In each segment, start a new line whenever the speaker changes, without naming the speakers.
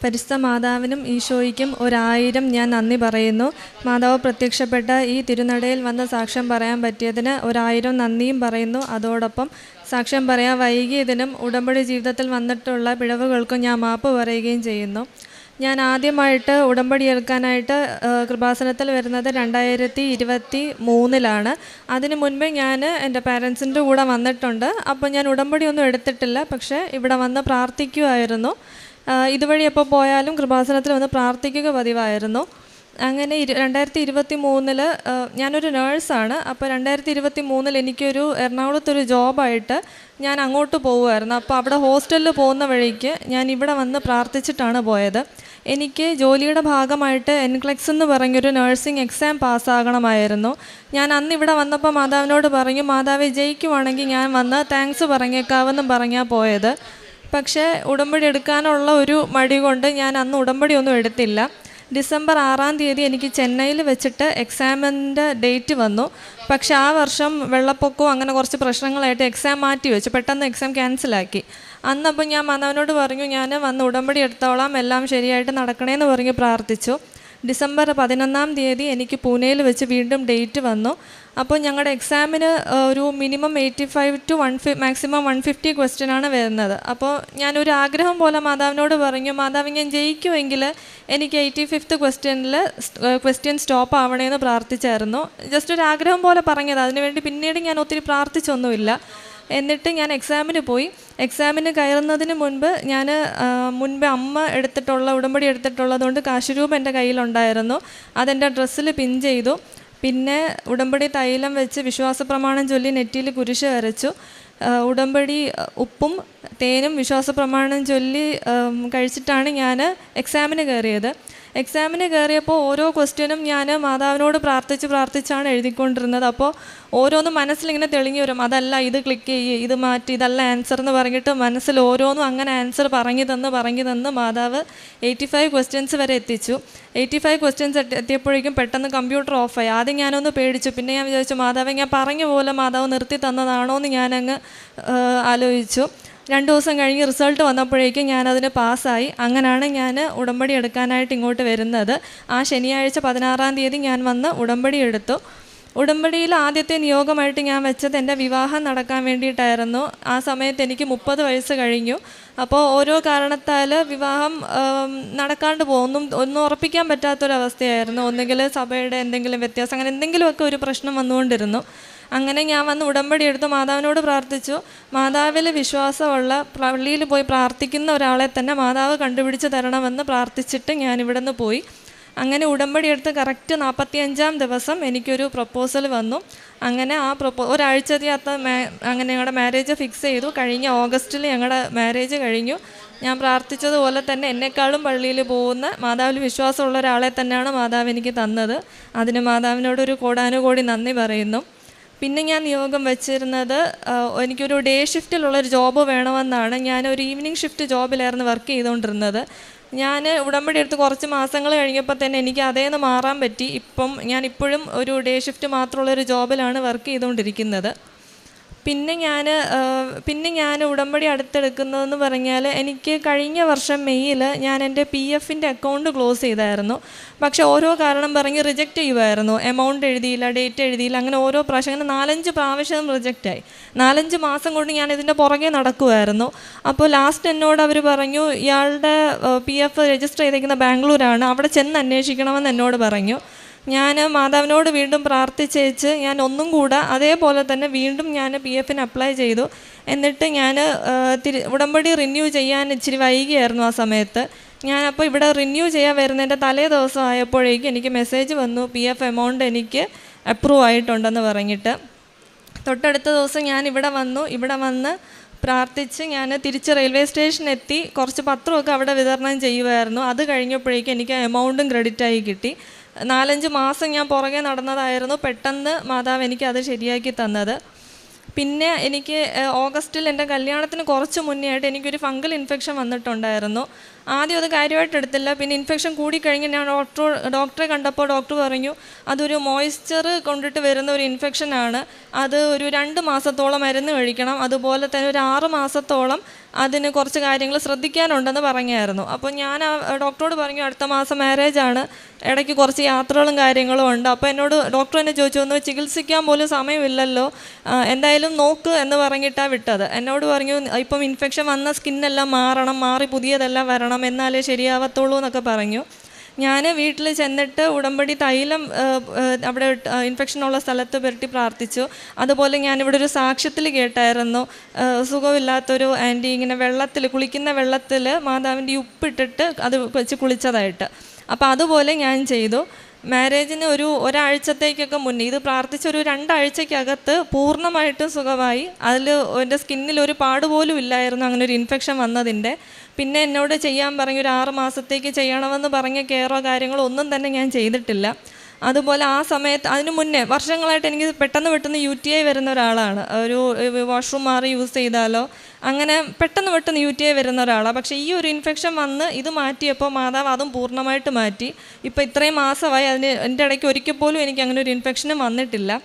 പരിശുദ്ധ മാതാവിനും ഈശോയ്ക്കും 1000 ഞാൻ നന്ദി പറയുന്നു. മാതാവ് പ്രത്യക്ഷപ്പെട്ട ഈ തിരുനടയിൽ വന്ന് സാക്ഷ്യം പറയാൻ പറ്റിയതിന് 1000 നന്ദിയും പറയുന്നു. അതോടൊപ്പം സാക്ഷ്യം പറയാൻ വൈകിയതിനും ഉടമ്പടി ജീവിതത്തിൽ വന്നിട്ടുള്ള പിഴവുകൾക്കും ഞാൻ മാപ്പ് പറയുകയും ചെയ്യുന്നു. ഞാൻ ആദ്യമായിട്ട് ഉടമ്പടി എടുക്കാനായിട്ട് കൃപാസനത്തിൽ വരുന്നത് 2023 അതിന് മുൻപേ ഞാൻ എൻ്റെ പാരൻസിൻ്റെ കൂടെ വന്നിട്ടുണ്ട്. അപ്പോൾ ഞാൻ ഉടമ്പടി ഒന്നും എടുത്തിട്ടില്ല, പക്ഷേ ഇവിടെ വന്ന് പ്രാർത്ഥിക്കുമായിരുന്നു. ഇതുവഴി എപ്പോൾ പോയാലും കൃപാസനത്തിൽ വന്ന് പ്രാർത്ഥിക്കുക പതിവായിരുന്നു. അങ്ങനെ 2023 ഞാനൊരു നേഴ്സാണ്. അപ്പോൾ 2023 എനിക്കൊരു എറണാകുളത്തൊരു ജോബായിട്ട് ഞാൻ അങ്ങോട്ട് പോകുമായിരുന്നു. അപ്പോൾ അവിടെ ഹോസ്റ്റലിൽ പോകുന്ന വഴിക്ക് ഞാൻ ഇവിടെ വന്ന് പ്രാർത്ഥിച്ചിട്ടാണ് പോയത്. എനിക്ക് ജോലിയുടെ ഭാഗമായിട്ട് എൻക്ലെക്സ് എന്ന് പറഞ്ഞൊരു നഴ്സിംഗ് എക്സാം പാസ്സാകണമായിരുന്നു. ഞാൻ അന്ന് ഇവിടെ വന്നപ്പോൾ മാതാവിനോട് പറഞ്ഞു, മാതാവ് ജയിക്കുവാണെങ്കിൽ ഞാൻ വന്ന് താങ്ക്സ് പറഞ്ഞേക്കാവെന്നും പറഞ്ഞാൽ പോയത്. പക്ഷേ ഉടമ്പടി എടുക്കാനുള്ള ഒരു മടി കൊണ്ട് ഞാൻ അന്ന് ഉടമ്പടി ഒന്നും എടുത്തില്ല. ഡിസംബർ 6 എനിക്ക് ചെന്നൈയിൽ വെച്ചിട്ട് എക്സാമിൻ്റെ ഡേറ്റ് വന്നു. പക്ഷെ ആ വർഷം വെള്ളപ്പൊക്കവും അങ്ങനെ കുറച്ച് പ്രശ്നങ്ങളായിട്ട് എക്സാം മാറ്റി വെച്ചു. പെട്ടെന്ന് എക്സാം ക്യാൻസലാക്കി. അന്നപ്പോൾ ഞാൻ മാതാവിനോട് പറഞ്ഞു, ഞാൻ വന്ന് ഉടമ്പടി എടുത്തോളാം, എല്ലാം ശരിയായിട്ട് നടക്കണേന്ന് പറഞ്ഞ് പ്രാർത്ഥിച്ചു. ഡിസംബർ 11 എനിക്ക് പൂനെയിൽ വെച്ച് വീണ്ടും ഡേറ്റ് വന്നു. അപ്പോൾ ഞങ്ങളുടെ എക്സാമിന് ഒരു മിനിമം 85 to 150 മാക്സിമം 150 ക്വസ്റ്റ്യനാണ് വരുന്നത്. അപ്പോൾ ഞാനൊരു ആഗ്രഹം പോലെ മാതാവിനോട് പറഞ്ഞു, മാതാവ് ഞാൻ ജയിക്കുമെങ്കിൽ എനിക്ക് 85th ക്വസ്റ്റ്യൻ സ്റ്റോപ്പ് ആവണേന്ന് പ്രാർത്ഥിച്ചായിരുന്നു. ജസ്റ്റ് ഒരു ആഗ്രഹം പോലെ പറഞ്ഞത്. അതിനുവേണ്ടി പിന്നീട് ഞാൻ ഒത്തിരി പ്രാർത്ഥിച്ചൊന്നുമില്ല. എന്നിട്ട് ഞാൻ എക്സാമിന് പോയി. എക്സാമിന് കയറുന്നതിന് മുൻപ് മുൻപ് അമ്മ ഉടമ്പടി എടുത്തിട്ടുള്ളതുകൊണ്ട് കാശുരൂപ എൻ്റെ കയ്യിലുണ്ടായിരുന്നു. അതെൻ്റെ ഡ്രസ്സിൽ പിൻ ചെയ്തു. പിന്നെ ഉടമ്പടി തൈലം വെച്ച് വിശ്വാസപ്രമാണം ചൊല്ലി നെറ്റിയിൽ കുരിശ് വരച്ചു. ഉടമ്പടി ഉപ്പും തേനും വിശ്വാസപ്രമാണം ചൊല്ലി കഴിച്ചിട്ടാണ് ഞാൻ എക്സാമിന് കയറിയത്. എക്സാമിന് കയറിയപ്പോൾ ഓരോ ക്വസ്റ്റ്യനും ഞാൻ മാതാവിനോട് പ്രാർത്ഥിച്ചാണ് എഴുതിക്കൊണ്ടിരുന്നത്. അപ്പോൾ ഓരോന്നും മനസ്സിലിങ്ങനെ തെളിഞ്ഞു വരും. അതല്ല, ഇത് ക്ലിക്ക് ചെയ്യുക, ഇത് മാറ്റി, ഇതല്ല ആൻസർ എന്ന് പറഞ്ഞിട്ട് മനസ്സിൽ ഓരോന്നും അങ്ങനെ ആൻസർ പറഞ്ഞു തന്ന് മാതാവ് 85 ക്വസ്റ്റ്യൻസ് വരെ എത്തിച്ചു. 85 ക്വസ്റ്റ്യൻസ് എത്തിയപ്പോഴേക്കും പെട്ടെന്ന് കമ്പ്യൂട്ടർ ഓഫായി. ആദ്യം ഞാനൊന്ന് പേടിച്ചു. പിന്നെ ഞാൻ വിചാരിച്ചു, മാതാവ് ഞാൻ പറഞ്ഞ പോലെ മാതാവ് നിർത്തി തന്നതാണോ എന്ന് ഞാനങ്ങ് ആലോചിച്ചു. 2 ദിവസം കഴിഞ്ഞ് റിസൾട്ട് വന്നപ്പോഴേക്കും ഞാനതിന് പാസ്സായി. അങ്ങനെയാണ് ഞാൻ ഉടമ്പടി എടുക്കാനായിട്ട് ഇങ്ങോട്ട് വരുന്നത്. ആ ശനിയാഴ്ച 16 ഞാൻ വന്ന് ഉടമ്പടി എടുത്തു. ഉടമ്പടിയിൽ ആദ്യത്തെ നിയോഗമായിട്ട് ഞാൻ വെച്ചത് എൻ്റെ വിവാഹം നടക്കാൻ വേണ്ടിയിട്ടായിരുന്നു. ആ സമയത്ത് എനിക്ക് 30 വയസ്സ് കഴിഞ്ഞു. അപ്പോൾ ഓരോ കാരണത്താൽ വിവാഹം നടക്കാണ്ട് പോകും. ഒന്നും ഉറപ്പിക്കാൻ പറ്റാത്തൊരവസ്ഥയായിരുന്നു. ഒന്നുകിൽ സഭയുടെ എന്തെങ്കിലും വ്യത്യാസം, അങ്ങനെ എന്തെങ്കിലുമൊക്കെ ഒരു പ്രശ്നം വന്നുകൊണ്ടിരുന്നു. അങ്ങനെ ഞാൻ വന്ന് ഉടമ്പടി എടുത്ത് മാതാവിനോട് പ്രാർത്ഥിച്ചു. മാതാവിൽ വിശ്വാസമുള്ള, പള്ളിയിൽ പോയി പ്രാർത്ഥിക്കുന്ന ഒരാളെ തന്നെ മാതാവ് കണ്ടുപിടിച്ച് തരണമെന്ന് പ്രാർത്ഥിച്ചിട്ട് ഞാൻ ഇവിടെ നിന്ന് പോയി. അങ്ങനെ ഉടമ്പടി എടുത്ത് കറക്റ്റ് 45-ാം ദിവസം എനിക്കൊരു പ്രപ്പോസൽ വന്നു. അങ്ങനെ ഒരാഴ്ചക്കകത്ത് അങ്ങനെ ഞങ്ങളുടെ മാരേജ് ഫിക്സ് ചെയ്തു. കഴിഞ്ഞ ഓഗസ്റ്റിൽ ഞങ്ങളുടെ മാരേജ് കഴിഞ്ഞു. ഞാൻ പ്രാർത്ഥിച്ചതുപോലെ തന്നെ എന്നെക്കാളും പള്ളിയിൽ പോകുന്ന, മാതാവിൽ വിശ്വാസമുള്ള ഒരാളെ തന്നെയാണ് മാതാവ് എനിക്ക് തന്നത്. അതിന് മാതാവിനോടൊരു കോടാനുകോടി നന്ദി പറയുന്നു. പിന്നെ ഞാൻ നിയോഗം വെച്ചിരുന്നത് എനിക്കൊരു ഡേ ഷിഫ്റ്റിലുള്ളൊരു ജോബ് വേണമെന്നാണ്. ഞാനൊരു ഈവനിങ് ഷിഫ്റ്റ് ജോബിലായിരുന്നു വർക്ക് ചെയ്തുകൊണ്ടിരുന്നത്. ഞാൻ ഉടമ്പടി എടുത്ത് കുറച്ച് മാസങ്ങൾ കഴിഞ്ഞപ്പോൾ തന്നെ എനിക്ക് അതേന്ന് മാറാൻ പറ്റി. ഞാൻ ഇപ്പോഴും ഒരു ഡേ ഷിഫ്റ്റ് മാത്രമുള്ളൊരു ജോബിലാണ് വർക്ക് ചെയ്തുകൊണ്ടിരിക്കുന്നത്. പിന്നെ ഞാൻ ഉടമ്പടി അടുത്തെടുക്കുന്നതെന്ന് പറഞ്ഞാൽ, എനിക്ക് കഴിഞ്ഞ വർഷം മെയ്യിൽ ഞാൻ എൻ്റെ PF-ൻ്റെ അക്കൗണ്ട് ക്ലോസ് ചെയ്തായിരുന്നു. പക്ഷെ ഓരോ കാരണം പറഞ്ഞ് റിജക്റ്റ് ചെയ്യുമായിരുന്നു. എമൗണ്ട് എഴുതിയില്ല, ഡേറ്റ് എഴുതിയില്ല, അങ്ങനെ ഓരോ പ്രാവശ്യം, അങ്ങനെ 4-5 പ്രാവശ്യം റിജക്റ്റായി. 4-5 മാസം കൊണ്ട് ഞാൻ ഇതിൻ്റെ പുറകെ നടക്കുമായിരുന്നു. അപ്പോൾ ലാസ്റ്റ് എന്നോട് അവർ പറഞ്ഞു, ഇയാളുടെ PF രജിസ്റ്റർ ചെയ്തിരിക്കുന്ന ബാംഗ്ലൂരാണ്, അവിടെ ചെന്ന് അന്വേഷിക്കണമെന്ന് എന്നോട് പറഞ്ഞു. ഞാൻ മാതാവിനോട് വീണ്ടും പ്രാർത്ഥിച്ചേച്ച് ഞാൻ ഒന്നും കൂടെ അതേപോലെ തന്നെ വീണ്ടും ഞാൻ PF-ന് അപ്ലൈ ചെയ്തു. എന്നിട്ട് ഞാൻ ഉടമ്പടി റിന്യൂ ചെയ്യാൻ ഇച്ചിരി വൈകിയായിരുന്നു ആ സമയത്ത്. ഞാനപ്പോൾ ഇവിടെ റിന്യൂ ചെയ്യാൻ വരുന്നതിൻ്റെ തലേ ദിവസം ആയപ്പോഴേക്കും എനിക്ക് മെസ്സേജ് വന്നു, PF എമൗണ്ട് എനിക്ക് അപ്രൂവ് ആയിട്ടുണ്ടെന്ന് പറഞ്ഞിട്ട്. തൊട്ടടുത്ത ദിവസം ഞാൻ ഇവിടെ വന്ന് പ്രാർത്ഥിച്ച് ഞാൻ തിരിച്ച് റെയിൽവേ സ്റ്റേഷനെത്തി. കുറച്ച് പത്രമൊക്കെ അവിടെ വിതരണം ചെയ്യുമായിരുന്നു. അത് കഴിഞ്ഞപ്പോഴേക്കും എനിക്ക് എമൗണ്ടും ക്രെഡിറ്റായി കിട്ടി. 4-5 മാസം ഞാൻ പുറകെ നടന്നതായിരുന്നു. പെട്ടെന്ന് മാതാവ് എനിക്ക് അത് ശരിയാക്കി തന്നത്. പിന്നെ എനിക്ക് ഓഗസ്റ്റിൽ എൻ്റെ കല്യാണത്തിന് കുറച്ച് മുന്നേ ആയിട്ട് എനിക്കൊരു ഫംഗൽ ഇൻഫെക്ഷൻ വന്നിട്ടുണ്ടായിരുന്നു. ആദ്യം അത് കാര്യമായിട്ട് എടുത്തില്ല. പിന്നെ ഇൻഫെക്ഷൻ കൂടിക്കഴിഞ്ഞ് ഞാൻ ഡോക്ടറെ കണ്ടപ്പോൾ ഡോക്ടർ പറഞ്ഞു, അതൊരു മോയ്സ്ചർ കൊണ്ടിട്ട് വരുന്ന ഒരു ഇൻഫെക്ഷനാണ്, അത് ഒരു 2 മാസത്തോളം മരുന്ന് കഴിക്കണം, അതുപോലെ തന്നെ ഒരു 6 മാസത്തോളം അതിന് കുറച്ച് കാര്യങ്ങൾ ശ്രദ്ധിക്കാനുണ്ടെന്ന് പറഞ്ഞായിരുന്നു. അപ്പോൾ ഞാൻ ഡോക്ടറോട് പറഞ്ഞു അടുത്ത മാസം മാരേജാണ്, ഇടയ്ക്ക് കുറച്ച് യാത്രകളും കാര്യങ്ങളും ഉണ്ട്. അപ്പോൾ എന്നോട് ഡോക്ടർ എന്നെ ചോദിച്ചു, ഒന്ന് ചികിത്സിക്കാൻ പോലും സമയമില്ലല്ലോ, എന്തായാലും നോക്ക് എന്ന് പറഞ്ഞിട്ടാണ് വിട്ടത്. എന്നോട് പറഞ്ഞു ഇപ്പം ഇൻഫെക്ഷൻ വന്ന സ്കിന്നെല്ലാം മാറി പുതിയതെല്ലാം വരണം, എന്നാലേ ശരിയാവത്തുള്ളൂ എന്നൊക്കെ പറഞ്ഞു. ഞാൻ വീട്ടിൽ ചെന്നിട്ട് ഉടമ്പടി തൈലം അവിടെ ഇൻഫെക്ഷനുള്ള സ്ഥലത്ത് പുരട്ടി പ്രാർത്ഥിച്ചു. അതുപോലെ ഞാനിവിടെ ഒരു സാക്ഷ്യത്തിൽ കേട്ടായിരുന്നു, സുഖമില്ലാത്തൊരു ആൻറ്റി ഇങ്ങനെ കുളിക്കുന്ന വെള്ളത്തിൽ മാതാവിൻ്റെ ഉപ്പിട്ടിട്ട് അത് വെച്ച് കുളിച്ചതായിട്ട്. അപ്പോൾ അതുപോലെ ഞാൻ ചെയ്തു. മാരേജിന് ഒരാഴ്ചത്തേക്കൊക്കെ മുന്നേ ഇത് പ്രാർത്ഥിച്ചൊരു 2 ആഴ്ചക്കകത്ത് പൂർണ്ണമായിട്ടും സുഖമായി. എൻ്റെ സ്കിന്നിൽ ഒരു പാടുപോലും ഇല്ലായിരുന്നു അങ്ങനെ ഒരു ഇൻഫെക്ഷൻ വന്നതിൻ്റെ. പിന്നെ എന്നോട് ചെയ്യാൻ പറഞ്ഞ ഒരു 6 മാസത്തേക്ക് ചെയ്യണമെന്ന് പറഞ്ഞ കെയറോ കാര്യങ്ങളോ ഒന്നും തന്നെ ഞാൻ ചെയ്തിട്ടില്ല. അതുപോലെ ആ സമയത്ത് അതിനു മുന്നേ വർഷങ്ങളായിട്ട് എനിക്ക് പെട്ടെന്ന് UTI വരുന്ന ഒരാളാണ്. ഒരു വാഷ്റൂം മാറി യൂസ് ചെയ്താലോ അങ്ങനെ പെട്ടെന്ന് UTI വരുന്ന ഒരാളാണ്. പക്ഷേ ഈ ഒരു ഇൻഫെക്ഷൻ വന്ന് ഇത് മാറ്റിയപ്പോൾ മാതാവ് അതും പൂർണ്ണമായിട്ട് മാറ്റി. ഇപ്പോൾ ഇത്രയും മാസമായി എൻ്റെ ഇടയ്ക്ക് ഒരിക്കൽ പോലും എനിക്ക് അങ്ങനെ ഒരു ഇൻഫെക്ഷനും വന്നിട്ടില്ല.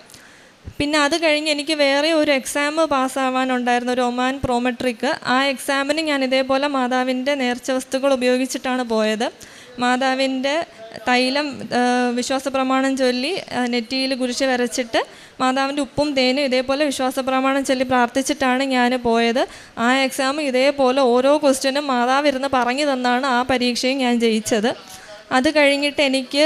പിന്നെ അത് കഴിഞ്ഞ് എനിക്ക് വേറെ ഒരു എക്സാം പാസ്സാവാനുണ്ടായിരുന്നു, ഒരു ഒമാൻ പ്രോമെട്രിക്ക്. ആ എക്സാമിന് ഞാൻ ഇതേപോലെ മാതാവിൻ്റെ നേർച്ച വസ്തുക്കൾ ഉപയോഗിച്ചിട്ടാണ് പോയത്. മാതാവിൻ്റെ തൈലം വിശ്വാസ പ്രമാണം ചൊല്ലി നെറ്റിയിൽ കുരിശ് വരച്ചിട്ട് മാതാവിൻ്റെ ഉപ്പും തേനും ഇതേപോലെ വിശ്വാസ പ്രമാണം ചൊല്ലി പ്രാർത്ഥിച്ചിട്ടാണ് ഞാൻ പോയത്. ആ എക്സാം ഇതേപോലെ ഓരോ ക്വസ്റ്റ്യനും മാതാവ് ഇരുന്ന് പറഞ്ഞു തന്നാണ് ആ പരീക്ഷയും ഞാൻ ജയിച്ചത്. അത് കഴിഞ്ഞിട്ട് എനിക്ക്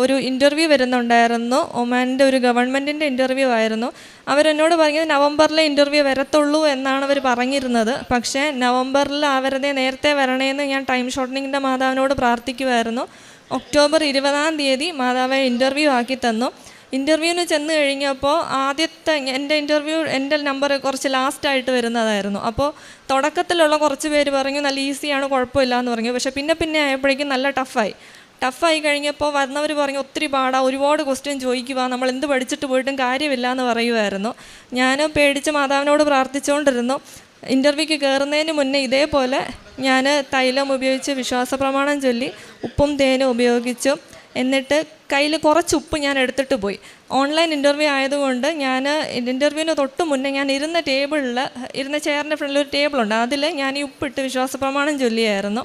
ഒരു ഇൻ്റർവ്യൂ വരുന്നുണ്ടായിരുന്നു, ഒമാൻ്റെ ഒരു ഗവൺമെൻറ്റിൻ്റെ ഇൻ്റർവ്യൂ ആയിരുന്നു. അവരെന്നോട് പറഞ്ഞത് നവംബറിലെ ഇൻ്റർവ്യൂ വരത്തുള്ളൂ എന്നാണ് അവർ പറഞ്ഞിരുന്നത്. പക്ഷേ നവംബറിൽ അവരുടെ നേരത്തെ വരണേന്ന് ഞാൻ ടൈം ഷോർട്ടനിങ്ങിൻ്റെ മാതാവിനോട് പ്രാർത്ഥിക്കുമായിരുന്നു. ഒക്ടോബർ 20-ാം തീയതി മാതാവ് ഇൻ്റർവ്യൂ ആക്കി തന്നു. ഇൻ്റർവ്യൂവിന് ചെന്ന് കഴിഞ്ഞപ്പോൾ ആദ്യത്തെ എൻ്റെ നമ്പർ കുറച്ച് ലാസ്റ്റായിട്ട് വരുന്നതായിരുന്നു. അപ്പോൾ തുടക്കത്തിലുള്ള കുറച്ച് പേര് പറഞ്ഞു നല്ല ഈസിയാണ്, കുഴപ്പമില്ല എന്ന് പറഞ്ഞു. പക്ഷേ പിന്നെ ആയപ്പോഴേക്കും നല്ല ടഫായി കഴിഞ്ഞപ്പോൾ വന്നവർ പറഞ്ഞു ഒത്തിരി പാടാ, ഒരുപാട് ക്വസ്റ്റ്യൻ ചോദിക്കുക, നമ്മൾ എന്ത് പഠിച്ചിട്ട് പോയിട്ടും കാര്യമില്ല എന്ന് പറയുമായിരുന്നു. ഞാൻ പേടിച്ച് മാതാവിനോട് പ്രാർത്ഥിച്ചുകൊണ്ടിരുന്നു. ഇൻ്റർവ്യൂക്ക് കയറുന്നതിന് മുന്നേ ഇതേപോലെ ഞാൻ തൈലം ഉപയോഗിച്ച് വിശ്വാസ പ്രമാണം ചൊല്ലി ഉപ്പും തേനും ഉപയോഗിച്ചു. എന്നിട്ട് കയ്യിൽ കുറച്ച് ഉപ്പ് ഞാൻ എടുത്തിട്ട് പോയി. ഓൺലൈൻ ഇൻ്റർവ്യൂ ആയതുകൊണ്ട് ഞാൻ ഇൻ്റർവ്യൂവിന് തൊട്ട് മുന്നേ ഞാൻ ഇരുന്ന ചെയറിൻ്റെ ഫ്രണ്ടിൽ ഒരു ടേബിളുണ്ട്, അതിൽ ഞാൻ ഈ ഉപ്പിട്ട് വിശ്വാസ പ്രമാണം ചൊല്ലിയായിരുന്നു.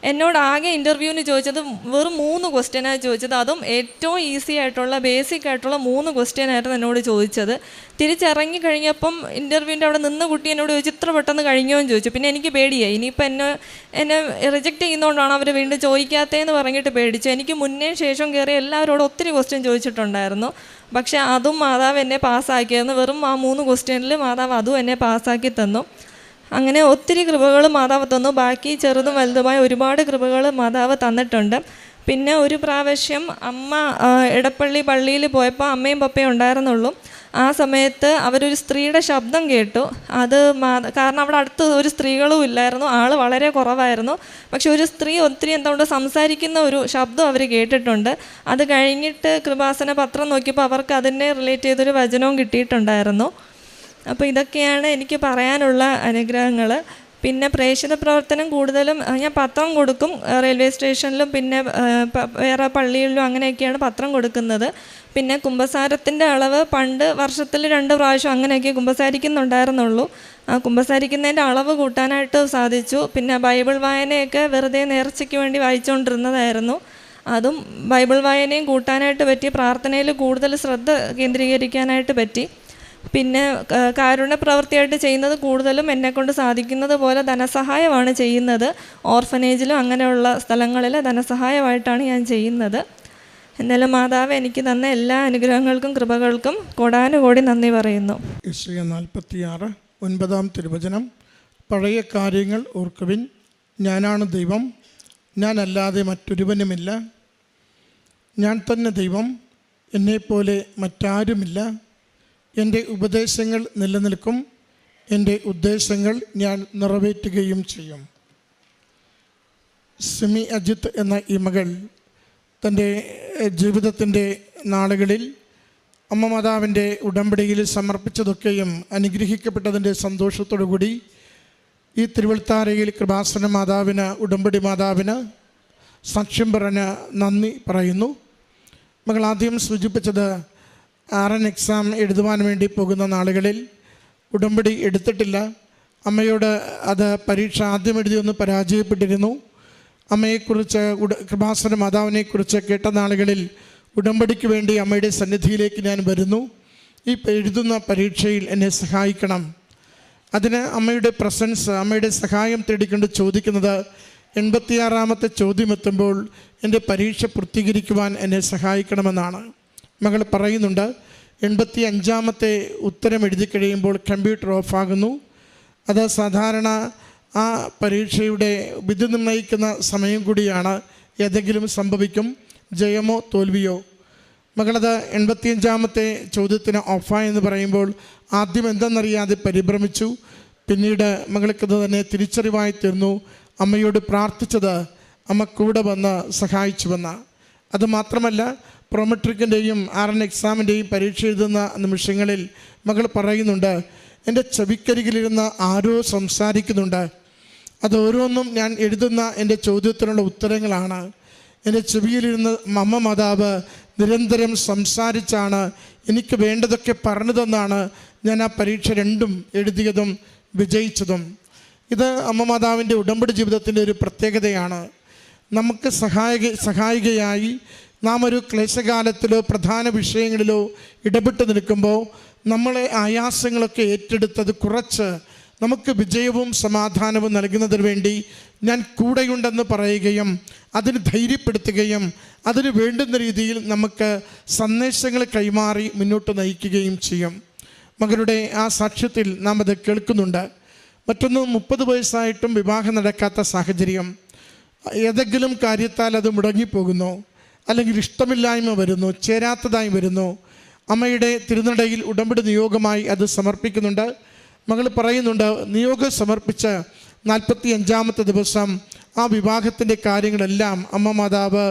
എന്നോട് ആകെ ഇൻ്റർവ്യൂവിന് ചോദിച്ചത് വെറും 3 ക്വസ്റ്റ്യനാണ് ചോദിച്ചത്. അതും ഏറ്റവും ഈസി ആയിട്ടുള്ള ബേസിക് ആയിട്ടുള്ള 3 ക്വസ്റ്റ്യനായിരുന്നു എന്നോട് ചോദിച്ചത്. തിരിച്ചിറങ്ങി കഴിഞ്ഞപ്പം ഇൻ്റർവ്യൂവിൻ്റെ അവിടെ നിന്ന് കുട്ടി എന്നോട് ചോദിച്ചു ഇത്ര പെട്ടെന്ന് കഴിഞ്ഞോ എന്ന് ചോദിച്ചു. പിന്നെ എനിക്ക് പേടിയായി, ഇനിയിപ്പോൾ എന്നെ റിജക്റ്റ് ചെയ്യുന്നതുകൊണ്ടാണ് അവർ വീണ്ടും ചോദിക്കാത്തതെന്ന് പറഞ്ഞിട്ട് പേടിച്ചു. എനിക്ക് മുന്നേ ശേഷം കയറി എല്ലാവരോടും ഒത്തിരി ക്വസ്റ്റ്യൻ ചോദിച്ചിട്ടുണ്ടായിരുന്നു. പക്ഷേ അതും മാതാവ് എന്നെ പാസ്സാക്കിയായിരുന്നു. വെറും ആ 3 ക്വസ്റ്റ്യനിൽ മാതാവ് അതും എന്നെ പാസ്സാക്കി തന്നു. അങ്ങനെ ഒത്തിരി കൃപകൾ മാതാവ് തന്നു. ബാക്കി ചെറുതും വലുതുമായ ഒരുപാട് കൃപകൾ മാതാവ് തന്നിട്ടുണ്ട്. പിന്നെ ഒരു പ്രാവശ്യം അമ്മ എടപ്പള്ളി പള്ളിയിൽ പോയപ്പോൾ അമ്മയും പപ്പയും ഉണ്ടായിരുന്നുള്ളൂ. ആ സമയത്ത് അവരൊരു സ്ത്രീയുടെ ശബ്ദം കേട്ടു. അത് കാരണം അവിടെ അടുത്ത് ഒരു സ്ത്രീകളും ഇല്ലായിരുന്നു, ആൾ വളരെ കുറവായിരുന്നു. പക്ഷെ ഒരു സ്ത്രീ ഒത്തിരി എന്തുകൊണ്ട് സംസാരിക്കുന്ന ഒരു ശബ്ദം അവർ കേട്ടിട്ടുണ്ട്. അത് കഴിഞ്ഞിട്ട് കൃപാസന പത്രം നോക്കിയപ്പോൾ അവർക്ക് അതിനെ റിലേറ്റ് ചെയ്തൊരു വചനവും കിട്ടിയിട്ടുണ്ടായിരുന്നു. അപ്പോൾ ഇതൊക്കെയാണ് എനിക്ക് പറയാനുള്ള അനുഗ്രഹങ്ങൾ. പിന്നെ പ്രേക്ഷിത പ്രവർത്തനം കൂടുതലും ഞാൻ പത്രം കൊടുക്കും, റെയിൽവേ സ്റ്റേഷനിലും പിന്നെ വേറെ പള്ളികളിലും അങ്ങനെയൊക്കെയാണ് പത്രം കൊടുക്കുന്നത്. പിന്നെ കുമ്പസാരത്തിൻ്റെ അളവ് പണ്ട് വർഷത്തിൽ 2 പ്രാവശ്യം അങ്ങനെയൊക്കെ കുമ്പസാരിക്കുന്നുണ്ടായിരുന്നുള്ളൂ. ആ കുമ്പസാരിക്കുന്നതിൻ്റെ അളവ് കൂട്ടാനായിട്ട് സാധിച്ചു. പിന്നെ ബൈബിൾ വായനയൊക്കെ വെറുതെ നേർച്ചയ്ക്ക് വേണ്ടി വായിച്ചുകൊണ്ടിരുന്നതായിരുന്നു. അതും ബൈബിൾ വായനയും കൂട്ടാനായിട്ട് പറ്റി. പ്രാർത്ഥനയിൽ കൂടുതൽ ശ്രദ്ധ കേന്ദ്രീകരിക്കാനായിട്ട് പറ്റി. പിന്നെ കാരുണ്യ പ്രവൃത്തിയായിട്ട് ചെയ്യുന്നത് കൂടുതലും എന്നെക്കൊണ്ട് സാധിക്കുന്നത് പോലെ ധനസഹായമാണ് ചെയ്യുന്നത്. ഓർഫനേജിലും അങ്ങനെയുള്ള സ്ഥലങ്ങളിൽ ധനസഹായമായിട്ടാണ് ഞാൻ ചെയ്യുന്നത്. എന്നാലും മാതാവ് എനിക്ക് തന്ന എല്ലാ അനുഗ്രഹങ്ങൾക്കും കൃപകൾക്കും കോടാനുകോടി നന്ദി പറയുന്നു.
46:9 തിരുവചനം. പഴയ കാര്യങ്ങൾ ഓർക്കുവിൻ, ഞാനാണ് ദൈവം, ഞാനല്ലാതെ മറ്റൊരുവനുമില്ല. ഞാൻ തന്നെ ദൈവം, എന്നെപ്പോലെ മറ്റാരുമില്ല. എൻ്റെ ഉപദേശങ്ങൾ നിലനിൽക്കും, എൻ്റെ ഉദ്ദേശങ്ങൾ ഞാൻ നിറവേറ്റുകയും ചെയ്യും. സിമി അജിത്ത് എന്ന ഈ മകൾ തൻ്റെ ജീവിതത്തിൻ്റെ നാളുകളിൽ അമ്മ മാതാവിൻ്റെ ഉടമ്പടിയിൽ സമർപ്പിച്ചതൊക്കെയും അനുഗ്രഹിക്കപ്പെട്ടതിൻ്റെ സന്തോഷത്തോടു കൂടി ഈ തിരുവൾത്താരയിൽ കൃപാസന മാതാവിന്, ഉടമ്പടി മാതാവിന് സാക്ഷ്യം പറഞ്ഞ് നന്ദി പറയുന്നു. മകൾ ആദ്യം സൂചിപ്പിച്ചത് RN എക്സാം എഴുതുവാൻ വേണ്ടി പോകുന്ന നാളുകളിൽ ഉടമ്പടി എടുത്തിട്ടില്ല. അമ്മയോട് അത് പരീക്ഷ ആദ്യം എഴുതിയൊന്ന് പരാജയപ്പെട്ടിരുന്നു. അമ്മയെക്കുറിച്ച് കൃപാസന മാതാവിനെക്കുറിച്ച് കേട്ട നാളുകളിൽ ഉടമ്പടിക്ക് വേണ്ടി അമ്മയുടെ സന്നിധിയിലേക്ക് ഞാൻ വരുന്നു. ഈ എഴുതുന്ന പരീക്ഷയിൽ എന്നെ സഹായിക്കണം. അതിന് അമ്മയുടെ പ്രസൻസ്, അമ്മയുടെ സഹായം തേടിക്കൊണ്ട് ചോദിക്കുന്നത് 86-ാമത്തെ ചോദ്യം എത്തുമ്പോൾ എൻ്റെ പരീക്ഷ പൂർത്തീകരിക്കുവാൻ എന്നെ സഹായിക്കണമെന്നാണ്. മകൾ പറയുന്നുണ്ട്, 85-ാമത്തെ ഉത്തരം എഴുതി കഴിയുമ്പോൾ കമ്പ്യൂട്ടർ ഓഫാകുന്നു. അത് സാധാരണ ആ പരീക്ഷയുടെ വിധി നിർണ്ണയിക്കുന്ന സമയം കൂടിയാണ്. ഏതെങ്കിലും സംഭവിക്കും, ജയമോ തോൽവിയോ. മകളത് 85-ാമത്തെ ചോദ്യത്തിന് ഓഫായെന്ന് പറയുമ്പോൾ ആദ്യം എന്തെന്നറിയാതെ പരിഭ്രമിച്ചു. പിന്നീട് മകൾക്കത് തന്നെ തിരിച്ചറിവായി തീർന്നു. അമ്മയോട് പ്രാർത്ഥിച്ചത് അമ്മ കൂടെ വന്ന് സഹായിച്ചുവെന്ന്. അതുമാത്രമല്ല, പ്രൊമെട്രിക്കിൻ്റെയും RN എക്സാമിൻ്റെയും പരീക്ഷ എഴുതുന്ന നിമിഷങ്ങളിൽ മകൾ പറയുന്നുണ്ട്, എൻ്റെ ചെവിക്കരികിലിരുന്ന് ആരോ സംസാരിക്കുന്നുണ്ട്. അത് ഓരോന്നും ഞാൻ എഴുതുന്ന എൻ്റെ ചോദ്യത്തിനുള്ള ഉത്തരങ്ങളാണ്. എൻ്റെ ചെവിയിലിരുന്ന് അമ്മ മാതാവ് നിരന്തരം സംസാരിച്ചാണ് എനിക്ക് വേണ്ടതൊക്കെ പറഞ്ഞതെന്നാണ് ഞാൻ ആ പരീക്ഷ രണ്ടും എഴുതിയതും വിജയിച്ചതും. ഇത് അമ്മ മാതാവിൻ്റെ ഉടമ്പടി ജീവിതത്തിൻ്റെ ഒരു പ്രത്യേകതയാണ്. നമുക്ക് സഹായികയായി നാം ഒരു ക്ലേശകാലത്തിലോ പ്രധാന വിഷയങ്ങളിലോ ഇടപെട്ട് നിൽക്കുമ്പോൾ നമ്മളെ ആയാസങ്ങളൊക്കെ ഏറ്റെടുത്തത് കുറച്ച് നമുക്ക് വിജയവും സമാധാനവും നൽകുന്നതിന് വേണ്ടി ഞാൻ കൂടെയുണ്ടെന്ന് പറയുകയും അതിന് ധൈര്യപ്പെടുത്തുകയും അതിന് വേണ്ടുന്ന രീതിയിൽ നമുക്ക് സന്ദേശങ്ങൾ കൈമാറി മുന്നോട്ട് നയിക്കുകയും ചെയ്യും. മകളുടെ ആ സാക്ഷ്യത്തിൽ നാം അത് കേൾക്കുന്നുണ്ട്. മറ്റൊന്ന്, 30 വയസ്സായിട്ടും വിവാഹം നടക്കാത്ത സാഹചര്യം. ഏതെങ്കിലും കാര്യത്താൽ അത് മുടങ്ങിപ്പോകുന്നു, അല്ലെങ്കിൽ ഇഷ്ടമില്ലായ്മ വരുന്നു, ചേരാത്തതായി വരുന്നു. അമ്മയുടെ തിരുനടയിൽ ഉടമ്പടി നിയോഗമായി അത് സമർപ്പിക്കുന്നുണ്ട്. മകൾ പറയുന്നുണ്ട്, നിയോഗം സമർപ്പിച്ച് 45-ാമത്തെ ദിവസം ആ വിവാഹത്തിൻ്റെ കാര്യങ്ങളെല്ലാം അമ്മ മാതാവ്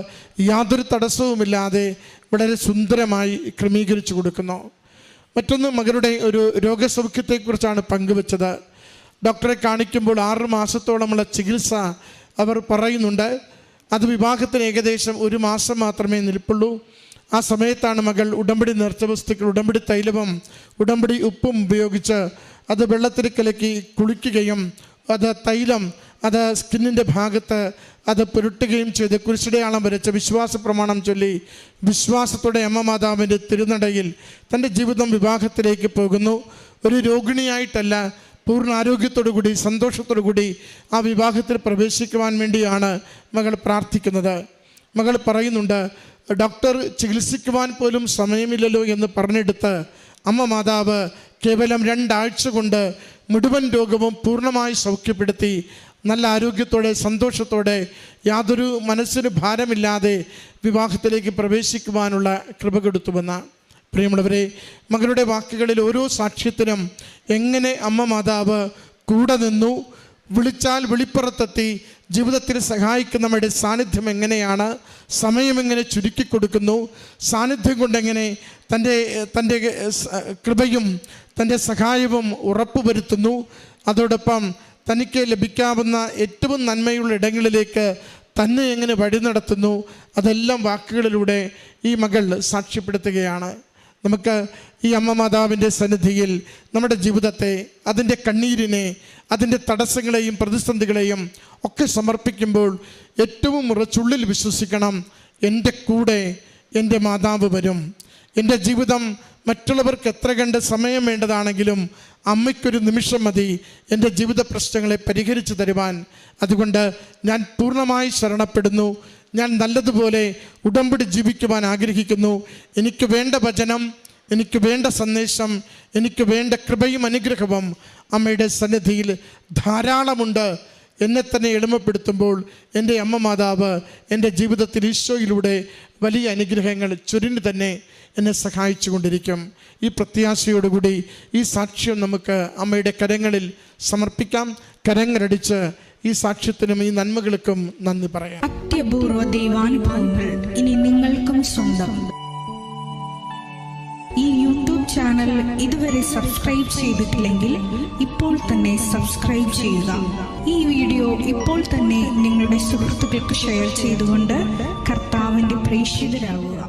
യാതൊരു തടസ്സവുമില്ലാതെ വളരെ സുന്ദരമായി ക്രമീകരിച്ചു കൊടുക്കുന്നു. മറ്റൊന്ന്, മകളുടെ ഒരു രോഗസൗഖ്യത്തെക്കുറിച്ചാണ് പങ്കുവച്ചത്. ഡോക്ടറെ കാണിക്കുമ്പോൾ 6 മാസത്തോളമുള്ള ചികിത്സ അവർ പറയുന്നുണ്ട്. അത് വിവാഹത്തിന് ഏകദേശം 1 മാസം മാത്രമേ നിൽപ്പുള്ളൂ. ആ സമയത്താണ് മകൾ ഉടമ്പടി നേർച്ച വസ്തുക്കൾ, ഉടമ്പടി തൈലവും ഉടമ്പടി ഉപ്പും ഉപയോഗിച്ച് അത് വെള്ളത്തിൽ കലക്കി കുളിക്കുകയും അത് തൈലം അത് സ്കിന്നിൻ്റെ ഭാഗത്ത് അത് പുരട്ടുകയും ചെയ്ത് കുരിശടയാളം വരച്ച വിശ്വാസ പ്രമാണം ചൊല്ലി വിശ്വാസത്തോടെ അമ്മ മാതാവിൻ്റെ തിരുനടയിൽ തൻ്റെ ജീവിതം വിവാഹത്തിലേക്ക് പോകുന്നു. ഒരു രോഗിണിയായിട്ടല്ല, പൂർണ്ണ ആരോഗ്യത്തോടു കൂടി സന്തോഷത്തോടു കൂടി ആ വിവാഹത്തിൽ പ്രവേശിക്കുവാൻ വേണ്ടിയാണ് മകൾ പ്രാർത്ഥിക്കുന്നത്. മകൾ പറയുന്നുണ്ട്, ഡോക്ടർ ചികിത്സിക്കുവാൻ പോലും സമയമില്ലല്ലോ എന്ന് പറഞ്ഞെടുത്ത് അമ്മ മാതാവ് കേവലം 2 ആഴ്ച കൊണ്ട് മുഴുവൻ രോഗവും പൂർണ്ണമായി സൗഖ്യപ്പെടുത്തി നല്ല ആരോഗ്യത്തോടെ സന്തോഷത്തോടെ യാതൊരു മനസ്സിന് ഭാരമില്ലാതെ വിവാഹത്തിലേക്ക് പ്രവേശിക്കുവാനുള്ള കൃപ കൊടുത്തുവെന്ന. പ്രിയമുള്ളവരെ, മകളുടെ വാക്കുകളിൽ ഓരോ സാക്ഷ്യത്തിനും എങ്ങനെ അമ്മ മാതാവ് കൂടെ നിന്നു, വിളിച്ചാൽ വെളിപ്പുറത്തെത്തി ജീവിതത്തിൽ സഹായിക്കുന്നവരുടെ സാന്നിധ്യം എങ്ങനെയാണ്, സമയം എങ്ങനെ ചുരുക്കിക്കൊടുക്കുന്നു, സാന്നിധ്യം കൊണ്ടെങ്ങനെ തൻ്റെ കൃപയും തൻ്റെ സഹായവും ഉറപ്പുവരുത്തുന്നു, അതോടൊപ്പം തനിക്ക് ലഭിക്കാവുന്ന ഏറ്റവും നന്മയുള്ള ഇടങ്ങളിലേക്ക് തന്നെ എങ്ങനെ വഴി നടത്തുന്നു, അതെല്ലാം വാക്കുകളിലൂടെ ഈ മകൾ സാക്ഷ്യപ്പെടുത്തുകയാണ്. നമുക്ക് ഈ അമ്മ മാതാവിൻ്റെ സന്നിധിയിൽ നമ്മുടെ ജീവിതത്തെ, അതിൻ്റെ കണ്ണീരിനെ, അതിൻ്റെ തടസ്സങ്ങളെയും പ്രതിസന്ധികളെയും ഒക്കെ സമർപ്പിക്കുമ്പോൾ ഏറ്റവും ഉറച്ചുള്ളിൽ വിശ്വസിക്കണം, എൻ്റെ കൂടെ എൻ്റെ മാതാവ് വരും. എൻ്റെ ജീവിതം മറ്റുള്ളവർക്ക് എത്ര കണ്ട് സമയം വേണ്ടതാണെങ്കിലും അമ്മയ്ക്കൊരു നിമിഷം മതി എൻ്റെ ജീവിത പ്രശ്നങ്ങളെ പരിഹരിച്ചു തരുവാൻ. അതുകൊണ്ട് ഞാൻ പൂർണ്ണമായി ശരണപ്പെടുന്നു. ഞാൻ നല്ലതുപോലെ ഉടമ്പടി ജീവിക്കുവാൻ ആഗ്രഹിക്കുന്നു. എനിക്ക് വേണ്ട വചനം, എനിക്ക് വേണ്ട സന്ദേശം, എനിക്ക് വേണ്ട കൃപയും അനുഗ്രഹവും അമ്മയുടെ സന്നിധിയിൽ ധാരാളമുണ്ട്. എന്നെ തന്നെ എളിമപ്പെടുത്തുമ്പോൾ എൻ്റെ അമ്മ മാതാവ് എൻ്റെ ജീവിതത്തിൽ ഈശോയിലൂടെ വലിയ അനുഗ്രഹങ്ങൾ ചൊരിഞ്ഞു തന്നെ എന്നെ സഹായിച്ചു കൊണ്ടിരിക്കും. ഈ പ്രത്യാശയോടുകൂടി ഈ സാക്ഷ്യം നമുക്ക് അമ്മയുടെ കരങ്ങളിൽ സമർപ്പിക്കാം. കരങ്ങളടിച്ച് ഈ സാക്ഷ്യത്തിനും ഈ നന്മകൾക്കും നന്ദി പറയാം.
അത്യപൂർവ ദൈവാനുഭവങ്ങൾ ഇനി നിങ്ങൾക്കും സ്വന്തം. ഈ യൂട്യൂബ് ചാനൽ ഇതുവരെ സബ്സ്ക്രൈബ് ചെയ്തിട്ടില്ലെങ്കിൽ ഇപ്പോൾ തന്നെ സബ്സ്ക്രൈബ് ചെയ്യുക. ഈ വീഡിയോ ഇപ്പോൾ തന്നെ നിങ്ങളുടെ സുഹൃത്തുക്കൾക്ക് ഷെയർ ചെയ്തുകൊണ്ട് കർത്താവിൻ്റെ പ്രേക്ഷിതരാകുക.